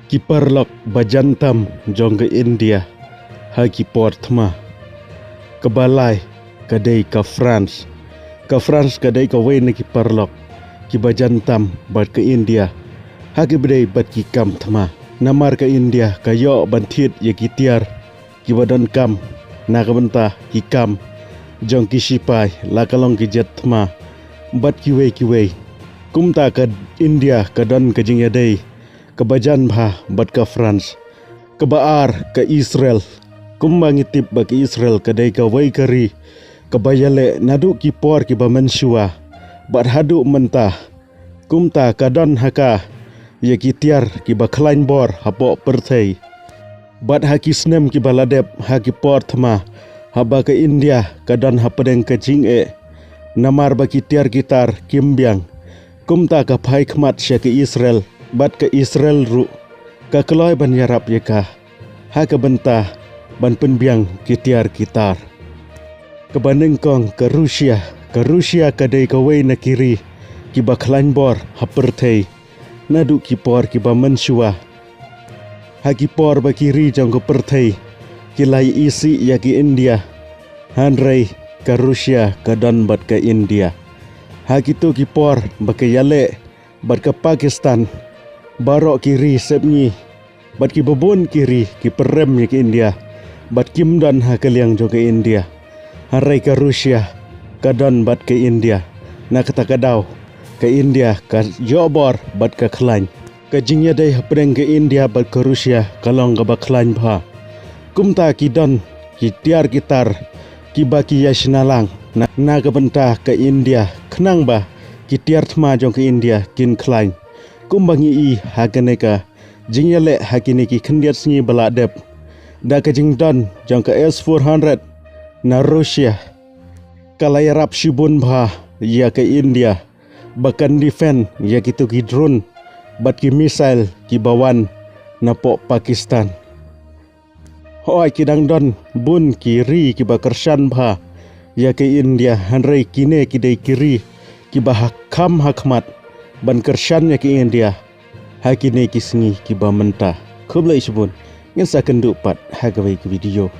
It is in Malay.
Kiparlok bajantam jong ke India hagi portma kebalai kadai ka France kadai ka wene kiparlok ki bajantam bat ke India hagi bedai bat ki kam thma namar ke India kayo banthit ye kitiar ki badan kam nakabenta ki kam jong ki sipai lakalong ki jet thma bat ki wei kumta ka India kadan ka jingyadai kebajan bha bat ka France kebaar ke Israel kumbang itip ba ke Israel kadai ka wai kari kebayale nadu ki por ki bamensua bat hadu mentah kumta kadon haka ye kitiar ki bakhlain bor hapo perthei bat haki snem ki baladep haki por thma haba ke India kadon hapadeng ke jinge namar ba kitiar gitar kimbyang kumta ka phai khmat sya ke Israel bat ke Israel ru ka keloi ban yarap ye ka ha ka benta ban penbiang kitiar gitar ke banengkong ke Rusia kadai ka wei na kiri ki bakhlain bor haperthei nadu ki por ki ba mensua ha ki por ba kiri jong ko perthei ki lai isi ya ki India hanrei ke Rusia ka dan bat ke India ha ki tu ki por ba ke yale bat ke Pakistan barok kiri sepnyi bat ki babon kiri ki perem ye ke India bat kim dan ha kaliang jo ke India harai ke Rusia kadan bat ke India na kata kadau ke India ka jobor bat ke khlain ke jingya dai hapreng ke India bat ke Rusia kalong ka bakhlain bha kumta ki don ki tiar gitar ki baki yashnalang na ka benta ke India khnang ba ki tiar thma jong ke India kin khlain kumbangi i haganeka jingyale hakini ki khndiat sngi baladep da ka jingdan jong ka S400 na Rusia kalayarap shibun bha ya ke India bakan defend ya kitu ki drone bat ki missile ki bawan na po Pakistan hoi kidang don bun kiri ki bakarsan bha ya ke India hanrei kine kidai kiri ki bahakam hakmat ban kershan ya ki India hakini kisngi ki ba menta khublai subun ngin sa kendu pat hagawai ki video